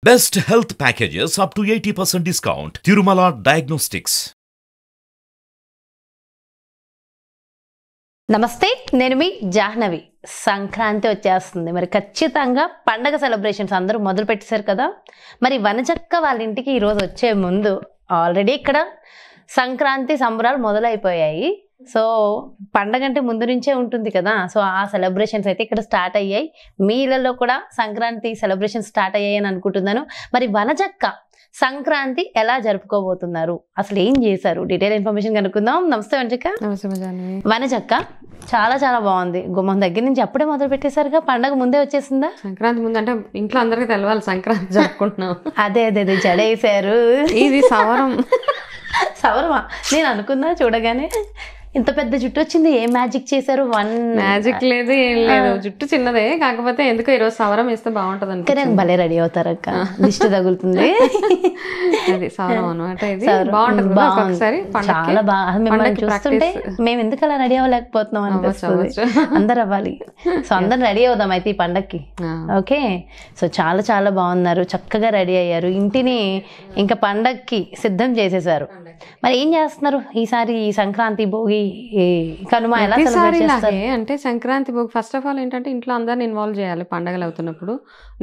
Best health packages up to 80% discount. Tirumala Diagnostics. నమస్తే, నేను మీ జాహ్నవి. సంక్రాంతి వచ్చేస్తుంది. మరి ఖచ్చితంగా పండగ సెలబ్రేషన్స్ అందరూ మొదలు పెట్టేశారు కదా. మరి వనజక్క వాళ్ళ ఇంటికి ఈరోజు వచ్చే ముందు ఆల్రెడీ ఇక్కడ సంక్రాంతి సంబరాలు మొదలైపోయాయి. సో పండగ అంటే ముందు నుంచే ఉంటుంది కదా. సో ఆ సెలబ్రేషన్స్ అయితే ఇక్కడ స్టార్ట్ అయ్యాయి. మీ ఇళ్ళల్లో కూడా సంక్రాంతి సెలబ్రేషన్స్ స్టార్ట్ అయ్యాయి అని అనుకుంటున్నాను. మరి వనజక్క సంక్రాంతి ఎలా జరుపుకోబోతున్నారు, అసలు ఏం చేశారు, డీటెయిల్ ఇన్ఫర్మేషన్ కనుక్కుందాం. నమస్తే వనజక్క. వనజక్క చాలా చాలా బాగుంది. గుమ్మం దగ్గర నుంచి అప్పుడే మొదలు పెట్టేశారుగా, పండగ ముందే వచ్చేసిందా? సంక్రాంతి ముందు అంటే ఇంట్లో అందరికి తెలవాలి సంక్రాంతి జరుపుకుంటున్నాం. అదే అదే అదే జడేసారు. ఇది సవరం. సవరమా? నేను అనుకున్నా చూడగానే ఇంత పెద్ద జుట్టు వచ్చింది. ఏ మ్యాజిక్ చేశారు? మ్యాజిక్ లేదు, ఏం లేదు, జుట్టు చిన్నదే. కాకపోతే ఎందుకో ఈరోజు సవరం వేస్తే బాగుంటుంది అనుకుంటే భలే రెడీ అవుతారు అక్క. దిష్టి తగులుతుంది. అది సవరం అనమాట. ఇది బాగుంటుంది. చాలా బాగా మిమ్మల్ని చూస్తుంటే మేము ఎందుకు అలా రెడీ అవ్వలేకపోతున్నాం అనిపిస్తుంది. అందరు అవ్వాలి. సో అందరు రెడీ అవుదాం అయితే ఈ పండక్కి. ఓకే, సో చాలా చాలా బాగున్నారు, చక్కగా రెడీ అయ్యారు, ఇంటిని ఇంకా పండక్కి సిద్ధం చేసేసారు. మరి ఏం చేస్తున్నారు ఈసారి? ఈ సంక్రాంతి, భోగి, కనుమ ఎలా సెలబ్రేట్ చేస్తారు? అంటే Sankranti, Bhogi first of all ఏంటంటే ఇంట్లో అందరిని ఇన్వాల్వ్ చేయాలి. పండగలు అవుతున్నప్పుడు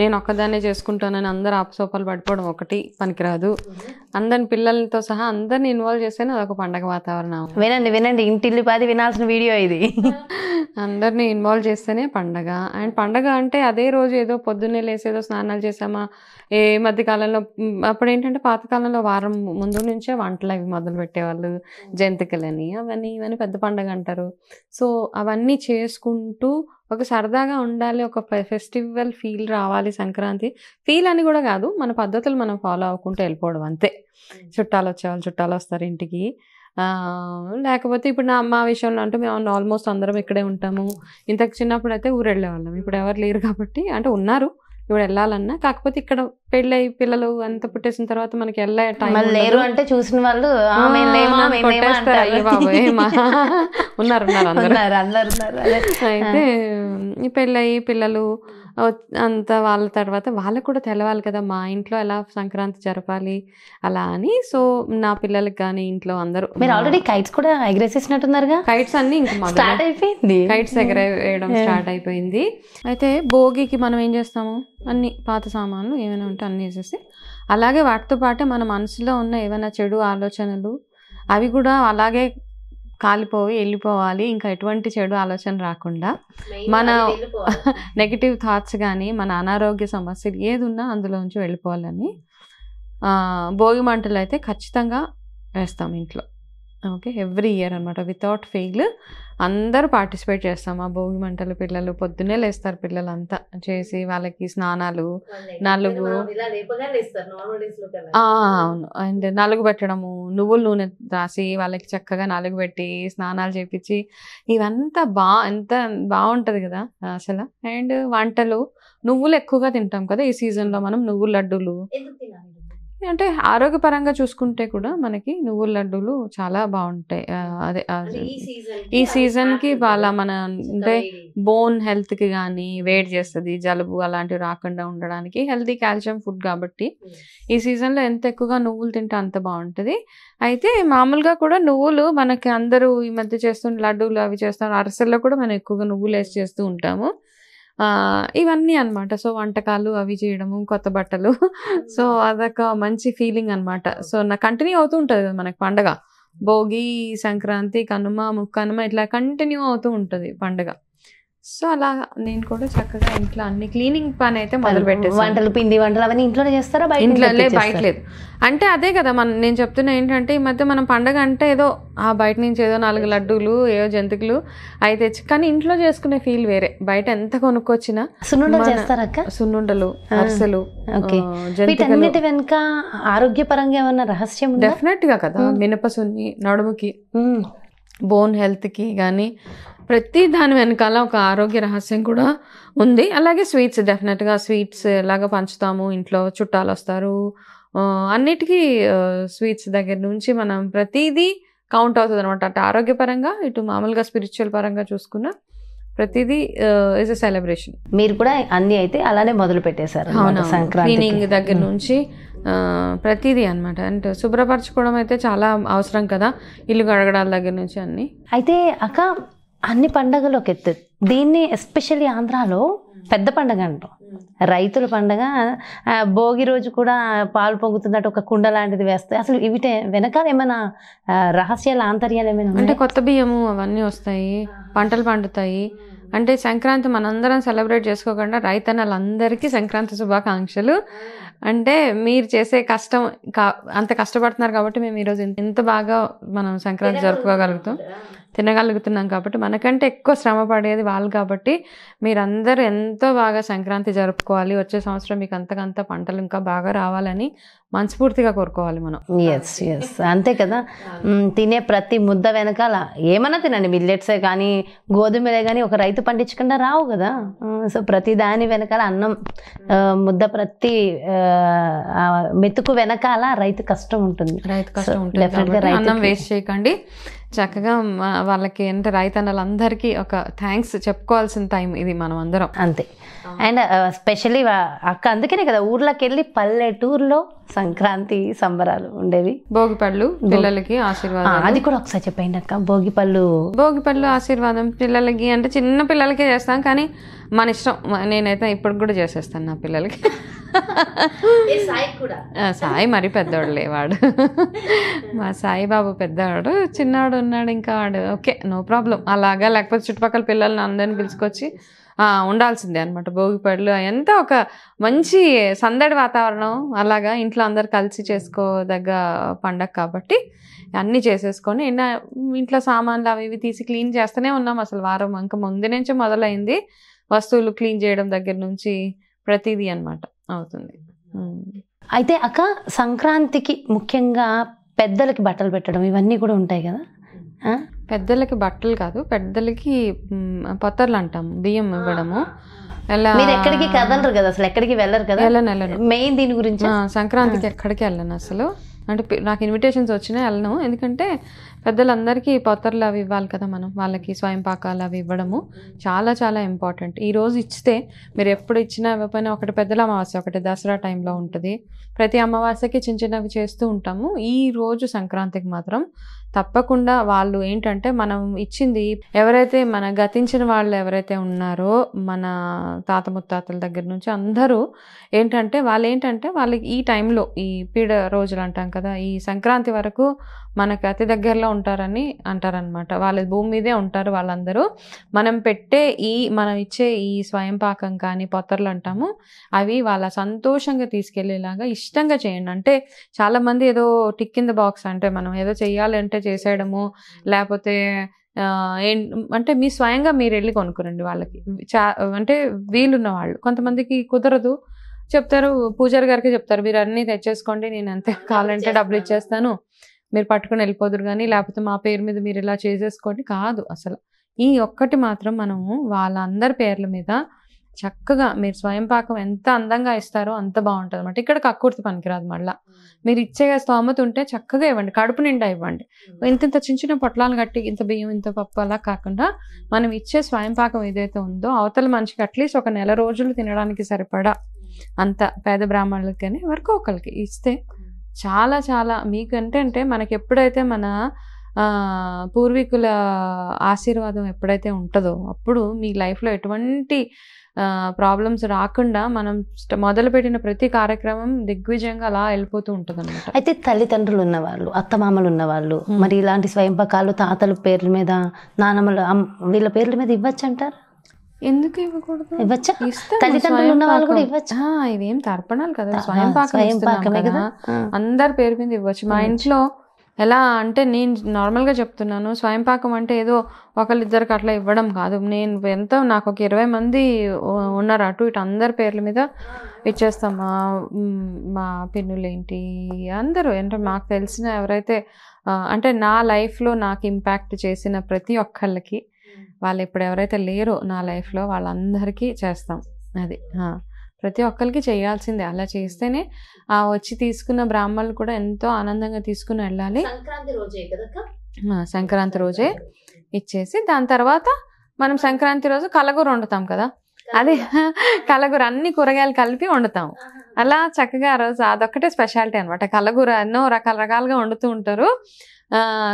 నేను ఒక్కదాన్నే చేసుకుంటానని అందరు ఆపసోపాలు పడిపోవడం ఒకటి పనికిరాదు. అందరిని పిల్లలతో సహా అందరిని ఇన్వాల్వ్ చేస్తేనే అదొక పండగ వాతావరణం. వినండి వినండి, ఇంటిల్లి పాది వినాల్సిన వీడియో ఇది. అందరినీ ఇన్వాల్వ్ చేస్తేనే పండగ. అండ్ పండగ అంటే అదే రోజు ఏదో పొద్దున్నే లేసేదో స్నానాలు చేసామా, ఏ మధ్యకాలంలో అప్పుడు ఏంటంటే పాతకాలంలో వారం ముందు నుంచే వంటలు అవి మొదలు పెట్టేవాళ్ళు. జంతికలని అవన్నీ ఇవన్నీ పెద్ద పండగ అంటారు. సో అవన్నీ చేసుకుంటూ ఒక సరదాగా ఉండాలి, ఒక ఫెస్టివల్ ఫీల్ రావాలి. సంక్రాంతి ఫీల్ అని కూడా కాదు, మన పద్ధతులు మనం ఫాలో అవ్వకుంటూ వెళ్ళిపోవడం అంతే. చుట్టాలు వచ్చేవాళ్ళు చుట్టాలు వస్తారు ఇంటికి. లేకపోతే ఇప్పుడు మా విషయంలో అంటే మేము ఆల్మోస్ట్ అందరం ఇక్కడే ఉంటాము. ఇంతకు చిన్నప్పుడు అయితే ఊరు వెళ్ళేవాళ్ళం. ఇప్పుడు ఎవరు లేరు కాబట్టి, అంటే ఉన్నారు ఇప్పుడు వెళ్ళాలన్నా, కాకపోతే ఇక్కడ పెళ్ళి పిల్లలు అంత పుట్టేసిన తర్వాత మనకి వెళ్ళే టైం లేరు అంటే చూసిన వాళ్ళు ఉన్నారు. అయితే ఈ పెళ్ళయి పిల్లలు అంతా వాళ్ళ తర్వాత వాళ్ళకు కూడా తెలవాలి కదా మా ఇంట్లో ఎలా సంక్రాంతి జరపాలి అలా అని. సో నా పిల్లలకి కానీ ఇంట్లో అందరూ. మీరు ఆల్రెడీ కైట్స్ కూడా ఎగరేసేసినట్టున్నారుగా? కైట్స్ అన్ని ఇంకా స్టార్ట్ అయిపోయింది, కైట్స్ ఎగరేయడం స్టార్ట్ అయిపోయింది. అయితే భోగికి మనం ఏం చేస్తాము, అన్ని పాత సామాన్లు ఏమైనా ఉంటే అన్నీ వేసేసి, అలాగే వాటితో పాటే మన మనసులో ఉన్న ఏమైనా చెడు ఆలోచనలు అవి కూడా అలాగే కాలిపోయి వెళ్ళిపోవాలి. ఇంకా ఎటువంటి చెడు ఆలోచన రాకుండా మన నెగిటివ్ థాట్స్ కానీ మన అనారోగ్య సమస్యలు ఏది ఉన్నా అందులోంచి వెళ్ళిపోవాలని భోగి మంటలు అయితే ఖచ్చితంగా వేస్తాం ఇంట్లో. ఓకే, ఎవ్రీ ఇయర్ అనమాట, వితౌట్ ఫెయిల్ అందరూ పార్టిసిపేట్ చేస్తాం ఆ భోగి మంటలు. పిల్లలు పొద్దున్నే లేస్తారు, పిల్లలంతా చేసి వాళ్ళకి స్నానాలు, నలుగు, అవును, అండ్ నలుగు పెట్టడము, నువ్వుల నూనె రాసి వాళ్ళకి చక్కగా నలుగు పెట్టి స్నానాలు చేపించి ఇవంతా ఎంత బాగుంటుంది కదా అసలు. అండ్ వంటలు, నువ్వులు ఎక్కువగా తింటాం కదా ఈ సీజన్లో మనం. నువ్వుల లడ్డూలు అంటే ఆరోగ్యపరంగా చూసుకుంటే కూడా మనకి నువ్వుల లడ్డూలు చాలా బాగుంటాయి. అదే ఈ సీజన్కి వాళ్ళ మన అంటే బోన్ హెల్త్కి కానీ వేడి చేస్తుంది, జలుబు అలాంటివి రాకుండా ఉండడానికి హెల్తీ కాల్షియం ఫుడ్ కాబట్టి ఈ సీజన్లో ఎంత ఎక్కువగా నువ్వులు తింటే అంత బాగుంటుంది. అయితే మామూలుగా కూడా నువ్వులు మనకి అందరూ ఈ మధ్య చేస్తున్న లడ్డూలు అవి చేస్తాం, అరసల్లో కూడా మనం ఎక్కువగా నువ్వులు వేసి చేస్తూ ఉంటాము. ఇవన్నీ అనమాట. సో వంటకాలు అవి చేయడము, కొత్త బట్టలు, సో అదొక మంచి ఫీలింగ్ అనమాట. సో నాకు కంటిన్యూ అవుతూ ఉంటుంది కదా మనకి పండగ. భోగి, సంక్రాంతి, కనుమ, ముక్కనుమ ఇట్లా కంటిన్యూ అవుతూ ఉంటుంది పండగ. సో అలా నేను కూడా చక్కగా ఇంట్లో అన్ని క్లీనింగ్ పని అయితే మొదలు పెట్టేసి, వంటలు, పిండి వంటలు అవన్నీ ఇంట్లోనే చేస్తారా? ఇంట్లో బయట లేదు. అంటే అదే కదా నేను చెప్తున్నా ఏంటంటే ఈ మధ్య మనం పండగ అంటే ఏదో బయట నుంచి ఏదో 4 లడ్డూలు ఏదో జంతికలు అవి తెచ్చి, కానీ ఇంట్లో చేసుకునే ఫీల్ వేరే. బయట ఎంత కొనుక్కొచ్చినా సున్నుండలు చేస్తారక్క? సున్నుండలు, అరిసెలు, జంతికలు వెనుక ఆరోగ్యపరంగా ఏమన్నా రహస్యం? డెఫినెట్ గా కదా, మినపసున్ని నడుముకి, బోన్ హెల్త్కి కానీ ప్రతి దాని వెనకాల ఒక ఆరోగ్య రహస్యం కూడా ఉంది. అలాగే స్వీట్స్, డెఫినెట్గా స్వీట్స్ ఎలాగ పంచుతాము, ఇంట్లో చుట్టాలు వస్తారు, అన్నిటికీ స్వీట్స్ దగ్గర నుంచి మనం ప్రతిదీ కౌంట్ అవుతుంది అనమాట. అటు ఆరోగ్యపరంగా, ఇటు మామూలుగా స్పిరిచువల్ పరంగా చూసుకున్న ప్రతిదీ ఇస్ అ సెలబ్రేషన్. మీరు కూడా అన్ని అయితే అలానే మొదలు పెట్టేశారు సంక్రాంతి క్లీనింగ్ దగ్గర నుంచి ప్రతిదీ అనమాట. అంటే శుభ్రపరచుకోవడం అయితే చాలా అవసరం కదా, ఇల్లు కడగడాల దగ్గర నుంచి అన్ని. అయితే అక్క అన్ని పండగలు ఒక ఎత్తు, దీన్ని ఎస్పెషల్లీ ఆంధ్రాలో పెద్ద పండగ అంటాం, రైతుల పండగ. భోగి రోజు కూడా పాలు పొంగుతున్నట్టు ఒక కుండ లాంటిది వేస్తాయి. అసలు వీటి వెనకాల ఏమైనా రహస్యాలు ఆంతర్యాలు ఏమైనా అంటే కొత్త బియ్యము అవన్నీ వస్తాయి, పంటలు పండుతాయి. అంటే సంక్రాంతి మనందరం సెలబ్రేట్ చేసుకోకుండా రైతన్నలందరికీ సంక్రాంతి శుభాకాంక్షలు. అంటే మీరు చేసే కష్టం అంత కష్టపడుతున్నారు కాబట్టి మేము ఈరోజు ఎంత బాగా మనం సంక్రాంతి జరుపుకోగలుగుతాం, తినగలుగుతున్నాం. కాబట్టి మనకంటే ఎక్కువ శ్రమ పడేది వాళ్ళు. కాబట్టి మీరందరూ ఎంతో బాగా సంక్రాంతి జరుపుకోవాలి. వచ్చే సంవత్సరం మీకు అంతకంత పంటలు ఇంకా బాగా రావాలని మనస్ఫూర్తిగా కోరుకోవాలి మనం. ఎస్ ఎస్ అంతే కదా. తినే ప్రతి ముద్ద వెనకాల ఏమన్నా తినండి, మిల్లెట్సే కానీ గోధుమలే కానీ ఒక రైతు పండించకుండా రావు కదా. సో ప్రతి దాని వెనకాల అన్నం ముద్ద, ప్రతి మెతుకు వెనకాల రైతు కష్టం ఉంటుంది. అన్నం వేస్ట్ చేయకండి. చక్కగా వాళ్ళకి అంటే రైతన్నలందరికీ ఒక థ్యాంక్స్ చెప్పుకోవాల్సిన టైం ఇది మనం అందరం. అంతే. అండ్ స్పెషల్లీ అక్క అందుకనే కదా ఊర్లోకి వెళ్ళి పల్లెటూరులో సంక్రాంతి సంబరాలు ఉండేవి. భోగిపళ్ళు పిల్లలకి ఆశీర్వాదం, అది కూడా ఒకసారి చెప్పండి అక్క. భోగిపళ్ళు ఆశీర్వాదం పిల్లలకి అంటే చిన్న పిల్లలకే చేస్తాం, కానీ మన ఇష్టం. నేనైతే ఇప్పుడు కూడా చేసేస్తాను నా పిల్లలకి. సాయి మరి పెద్దవాడు లేవాడు, మా సాయిబాబు పెద్దవాడు, చిన్నవాడు ఉన్నాడు ఇంకా వాడు ఓకే నో ప్రాబ్లం. అలాగా లేకపోతే చుట్టుపక్కల పిల్లల్ని అందరిని పిలుచుకొచ్చి ఉండాల్సిందే అనమాట. భోగిపళ్ళు ఎంత ఒక మంచి సందడి వాతావరణం, అలాగా ఇంట్లో అందరు కలిసి చేసుకోదగ్గ పండగ కాబట్టి అన్నీ చేసేసుకొని ఇంట్లో సామాన్లు అవి ఇవి తీసి క్లీన్ చేస్తూనే ఉన్నాం. అసలు వారం ఇంకా ముందు నుంచే మొదలైంది. వస్తువులు క్లీన్ చేయడం దగ్గర నుంచి ప్రతిదీ అనమాట అవుతుంది. అయితే అక్క సంక్రాంతికి ముఖ్యంగా పెద్దలకి బట్టలు పెట్టడం ఇవన్నీ కూడా ఉంటాయి కదా. పెద్దలకి బట్టలు కాదు, పెద్దలకి పత్తర్లు అంటాము, బియ్యం ఇవ్వడము. మీరు ఎక్కడికి కదలరు కదా, అసలు ఎక్కడికి వెళ్ళరు కదా. వెళ్ళను. మెయిన్ దీని గురించి సంక్రాంతికి ఎక్కడికి వెళ్ళను అసలు. అంటే నాకు ఇన్విటేషన్స్ వచ్చినా వెళ్ళను, ఎందుకంటే పెద్దలందరికీ పత్తర్లు అవి ఇవ్వాలి కదా మనం, వాళ్ళకి స్వయం పాకాలు అవి ఇవ్వడము చాలా చాలా ఇంపార్టెంట్. ఈరోజు ఇస్తే మీరు ఎప్పుడు ఇచ్చినా ఇవ్వకపోయినా, ఒకటి పెద్దల అమావాస్య, ఒకటి దసరా టైంలో ఉంటుంది. ప్రతి అమావాస్యకి చిన్న చిన్నవి చేస్తూ ఉంటాము. ఈ రోజు సంక్రాంతికి మాత్రం తప్పకుండా వాళ్ళు ఏంటంటే మనం ఇచ్చింది ఎవరైతే మన గతించిన వాళ్ళు ఎవరైతే ఉన్నారో మన తాత ముత్తాతల దగ్గర నుంచి అందరూ ఏంటంటే వాళ్ళకి ఈ టైంలో ఈ పీడ రోజులు అంటాం కదా, ఈ సంక్రాంతి వరకు మనకు అతి దగ్గరలో ఉంటారని అంటారనమాట. వాళ్ళ భూమి మీదే ఉంటారు వాళ్ళందరూ. మనం మనం ఇచ్చే ఈ స్వయం పాకం కానీ పొత్తర్లు అంటాము, అవి వాళ్ళ సంతోషంగా తీసుకెళ్లేలాగా ఇష్టంగా చేయండి. అంటే చాలామంది ఏదో టిక్ ఇన్ ద బాక్స్, అంటే మనం ఏదో చెయ్యాలంటే చేసేయడము, లేకపోతే అంటే మీ స్వయంగా మీరు వెళ్ళి కొనుక్కురండి వాళ్ళకి. అంటే వీలున్న వాళ్ళు, కొంతమందికి కుదరదు, చెప్తారు పూజారి గారికి చెప్తారు మీరు అన్నీ తెచ్చేసుకోండి, నేను అంతే కావాలంటే డబ్బులు ఇచ్చేస్తాను, మీరు పట్టుకుని వెళ్ళిపోదురు కానీ, లేకపోతే మా పేరు మీద మీరు ఇలా చేసేసుకోండి. కాదు, అసలు ఈ ఒక్కటి మాత్రం మనము వాళ్ళందరి పేర్ల మీద చక్కగా మీరు స్వయం పాకం ఎంత అందంగా ఇస్తారో అంత బాగుంటుంది అనమాట. ఇక్కడ కక్కుర్తి పనికిరాదు. మళ్ళీ మీరు ఇచ్చే స్తోమత ఉంటే చక్కగా ఇవ్వండి, కడుపు నిండా ఇవ్వండి. ఇంత చిన్న చిన్న పొట్లాలు కట్టి ఇంత బియ్యం ఇంత పప్పు అలా కాకుండా మనం ఇచ్చే స్వయం పాకం ఏదైతే ఉందో అవతల మనిషికి అట్లీస్ట్ ఒక నెల రోజులు తినడానికి సరిపడా అంత పేద బ్రాహ్మణులకి కానీ ఎవరికో ఒకరికి ఇస్తే చాలా చాలా మీకు అంటే మనకి ఎప్పుడైతే మన పూర్వీకుల ఆశీర్వాదం ఎప్పుడైతే ఉంటుందో అప్పుడు మీ లైఫ్లో ఎటువంటి ప్రాబ్లమ్స్ రాకుండా మనం మొదలుపెట్టిన ప్రతి కార్యక్రమం దిగ్విజయంగా అలా వెళ్ళిపోతూ ఉంటుంది అనమాట. అయితే తల్లిదండ్రులు ఉన్నవాళ్ళు, అత్తమామలు ఉన్నవాళ్ళు మరి ఇలాంటి స్వయంపాకాలు తాతల పేర్ల మీద, నానమ్మల వీళ్ళ పేర్ల మీద ఇవ్వచ్చు అంటారు. ఎందుకు ఇవ్వకూడదు? ఇవ్వచ్చా? తల్లిదండ్రులు ఉన్న వాళ్ళు కూడా ఇవ్వచ్చు. ఇవేం తర్పణాలు కదా, స్వయంపాకమే కదా, అందరి పేరు మీద ఇవ్వచ్చు. మా ఇంట్లో ఎలా అంటే నేను నార్మల్గా చెప్తున్నాను, స్వయంపాకం అంటే ఏదో ఒకళ్ళిద్దరికి అట్లా ఇవ్వడం కాదు. నేను ఎంతో నాకు ఒక 20 మంది ఉన్నారు అటు ఇటు, అందరి పేర్ల మీద ఇచ్చేస్తాం. మా పిన్నులేంటి అందరూ అంటే మాకు తెలిసిన ఎవరైతే అంటే నా లైఫ్లో నాకు ఇంపాక్ట్ చేసిన ప్రతి ఒక్కళ్ళకి, వాళ్ళు ఇప్పుడు ఎవరైతే లేరో నా లైఫ్లో వాళ్ళందరికీ చేస్తాం. అది ప్రతి ఒక్కరికి చేయాల్సిందే. అలా చేస్తేనే వచ్చి తీసుకున్న బ్రాహ్మణులు కూడా ఎంతో ఆనందంగా తీసుకుని వెళ్ళాలి. సంక్రాంతి రోజే ఇచ్చేసి దాని తర్వాత మనం సంక్రాంతి రోజు కలగూర వండుతాం కదా, అది కలగూర అన్ని కూరగాయలు కలిపి వండుతాం. అలా చక్కగా ఆ రోజు అదొక్కటే స్పెషాలిటీ అనమాట. కలగూర ఎన్నో రకాలుగా వండుతూ ఉంటారు.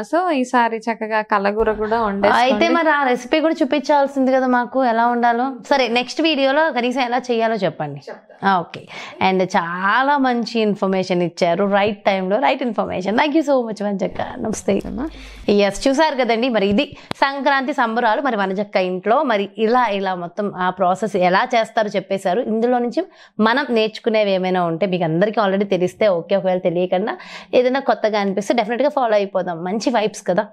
సో ఈసారి చక్కగా కలగూర కూడా అయితే మరి ఆ రెసిపీ కూడా చూపించాల్సింది కదా మాకు, ఎలా ఉండాలో. సరే, నెక్స్ట్ వీడియోలో కనీసం ఎలా చేయాలో చెప్పండి. ఓకే. అండ్ చాలా మంచి ఇన్ఫర్మేషన్ ఇచ్చారు, రైట్ టైంలో right information. Thank you so much వనజక్క. నమస్తే. ఎస్, చూసారు కదండి, మరి ఇది సంక్రాంతి సంబరాలు. మరి వనజక్క ఇంట్లో మరి ఇలా మొత్తం ఆ ప్రాసెస్ ఎలా చేస్తారో చెప్పేశారు. ఇందులో నుంచి మనం నేర్చుకునేవి ఏమైనా ఉంటే మీకు అందరికీ ఆల్రెడీ తెలిస్తే ఓకే, ఒకవేళ తెలియకుండా ఏదైనా కొత్తగా అనిపిస్తే డెఫినెట్గా ఫాలో అయిపోదాం. మంచి వైబ్స్ కదా,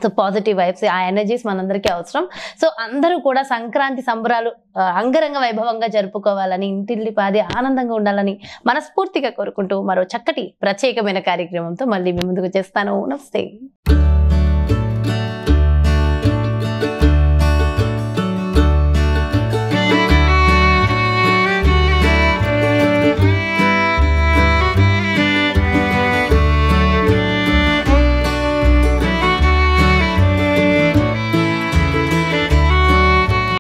సో పాజిటివ్ వైబ్స్, ఆ ఎనర్జీస్ మనందరికీ అవసరం. సో అందరూ కూడా సంక్రాంతి సంబరాలు అంగరంగ వైభవంగా జరుపుకోవాలని, ఇంటిల్లిపాది ఆనందంగా ఉండాలని మనస్ఫూర్తిగా కోరుకుంటూ మరో చక్కటి ప్రత్యేకమైన కార్యక్రమంతో మళ్ళీ మీ ముందుకు చేస్తాను. నమస్తే.